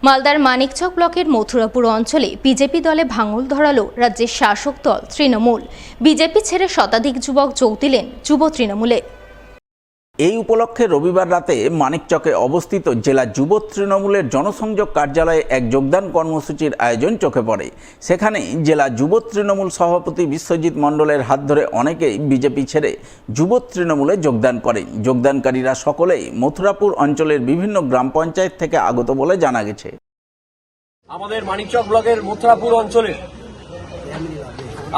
মালদার মানিকচক ব্লকের মথুরাপুর অঞ্চলে বিজেপি দলে ভাঙল ধরালো রাজ্যের শাসক দল তৃণমূল। বিজেপি ছেড়ে শতাধিক যুবক যোগ দিলেন যুব তৃণমূলে। এই উপলক্ষে রবিবার রাতে মানিকচকে অবস্থিত জেলা যুব তৃণমূলের জনসংযোগ কার্যালয়ে এক যোগদান কর্মসূচির আয়োজন চোখে পড়ে। সেখানে জেলা যুব তৃণমূল সভাপতি বিশ্বজিৎ মণ্ডলের হাত ধরে অনেকেই বিজেপি ছেড়ে যুব তৃণমূলে যোগদান করেন। যোগদানকারীরা সকলেই মথুরাপুর অঞ্চলের বিভিন্ন গ্রাম পঞ্চায়েত থেকে আগত বলে জানা গেছে। আমাদের মানিকচক ব্লকের মথুরাপুর অঞ্চলে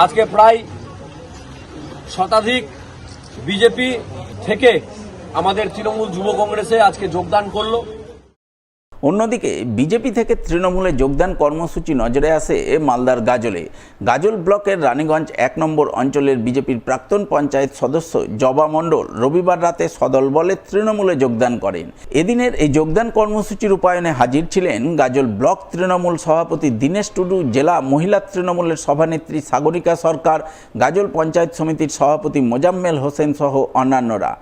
আজকে প্রায় শতাধিক বিজেপি থেকে আমাদের তৃণমূল যুব কংগ্রেসে আজকে যোগদান করলো। অন্যদিকে বিজেপি থেকে তৃণমূলে যোগদান কর্মসূচি নজরে আসে মালদার গাজল ব্লকের রানীগঞ্জ ১ নম্বর অঞ্চলের বিজেপির প্রাক্তন পঞ্চায়েত সদস্য জবা মণ্ডল রবিবার রাতে সদল বলে তৃণমূলে যোগদান করেন। এদিনের এই যোগদান কর্মসূচি রূপায়ণে হাজির ছিলেন গাজল ব্লক তৃণমূল সভাপতি দীনেশ টুডু, জেলা মহিলা তৃণমূলের সভানেত্রী সাগরিকা সরকার, গাজল পঞ্চায়েত সমিতির সভাপতি মোজাম্মেল হোসেন সহ অন্যান্যরা।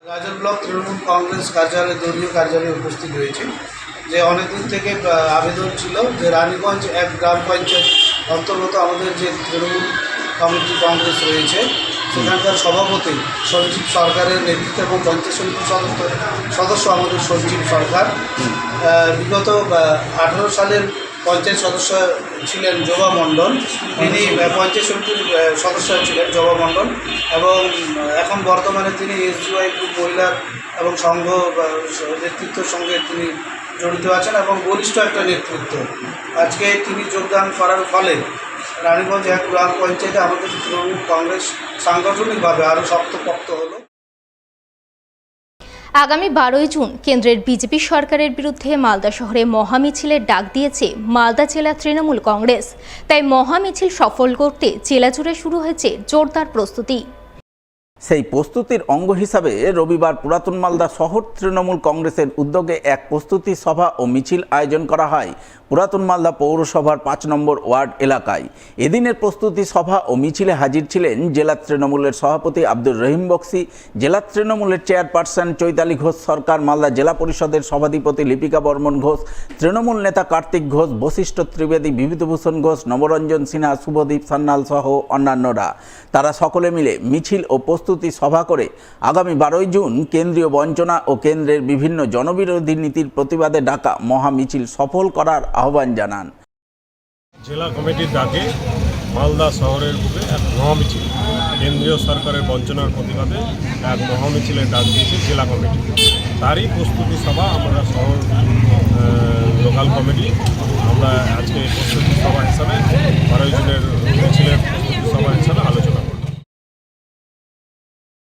গাজল ব্লক তৃণমূল কংগ্রেস কার্যালয়ে দলীয় কার্যালয়ে উপস্থিত হয়েছে। যে অনেকদিন থেকে আবেদন ছিল যে রানীগঞ্জ ১ গ্রাম পঞ্চায়েত অন্তর্গত আমাদের যে তৃণমূল কমিটি কংগ্রেস রয়েছে সেখানকার সভাপতি সঞ্জীব সরকারের নেতৃত্বে এবং পঞ্চায়েত সমিতির সদস্য আমাদের সঞ্জীব সরকার বিগত 18 সালের পঞ্চায়েত সদস্য ছিলেন জবা মণ্ডল, তিনি পঞ্চায়েত সমিতির সদস্য ছিলেন জবা মণ্ডল এবং এখন বর্তমানে তিনি এসজিওয়াই গ্রুপ মহিলা এবং সংঘ নেতৃত্বের সঙ্গে তিনি জড়িত আছেন এবং বলিষ্ঠ একটা নেতৃত্ব। আজকে তিনি যোগদান করার ফলে রানীগঞ্জ ১ গ্রাম পঞ্চায়েতে আমাদের তৃণমূল কংগ্রেস সাংগঠনিকভাবে আরও শক্তপোক্ত হলো। আগামী 12ই জুন কেন্দ্রের বিজেপি সরকারের বিরুদ্ধে মালদা শহরে মহামিছিলের ডাক দিয়েছে মালদা জেলা তৃণমূল কংগ্রেস। তাই মহামিছিল সফল করতে জেলা জুড়ে শুরু হয়েছে জোরদার প্রস্তুতি। সেই প্রস্তুতির অঙ্গ হিসাবে রবিবার পুরাতন মালদা শহর তৃণমূল কংগ্রেসের উদ্যোগে এক প্রস্তুতি সভা ও মিছিল আয়োজন করা হয় পুরাতন মালদা পৌরসভার ৫ নম্বর ওয়ার্ড এলাকায়। এদিনের প্রস্তুতি সভা ও মিছিলে হাজির ছিলেন জেলা তৃণমূলের সভাপতি আব্দুর রহিম বক্সি, জেলা তৃণমূলের চেয়ারপারসন চৈতালি ঘোষ সরকার, মালদা জেলা পরিষদের সভাধিপতি লিপিকা বর্মন ঘোষ, তৃণমূল নেতা কার্তিক ঘোষ, বশিষ্ঠ ত্রিবেদী, বিভূতিভূষণ ঘোষ, নবরঞ্জন সিনহা, শুভদীপ সান্যাল সহ অন্যান্যরা। তারা সকলে মিলে মিছিল ও প্রস্তুতি সভা করে আগামী 12ই জুন কেন্দ্রীয় বঞ্চনা ও কেন্দ্রের বিভিন্ন জনবিরোধী নীতির প্রতিবাদে ডাকা মহামিছিল সফল করার আহ্বান জানান। জেলা কমিটির ডাকে মালদা শহরের বুকে এক মহামিছিল, কেন্দ্রীয় সরকারের বঞ্চনার প্রতিবাদে এক মহামিছিলের ডাক দিয়েছে জেলা কমিটি। তারই প্রস্তুতি সভা আমরা শহর লোকাল কমিটি আমরা আজকে প্রস্তুতি সভা হিসাবে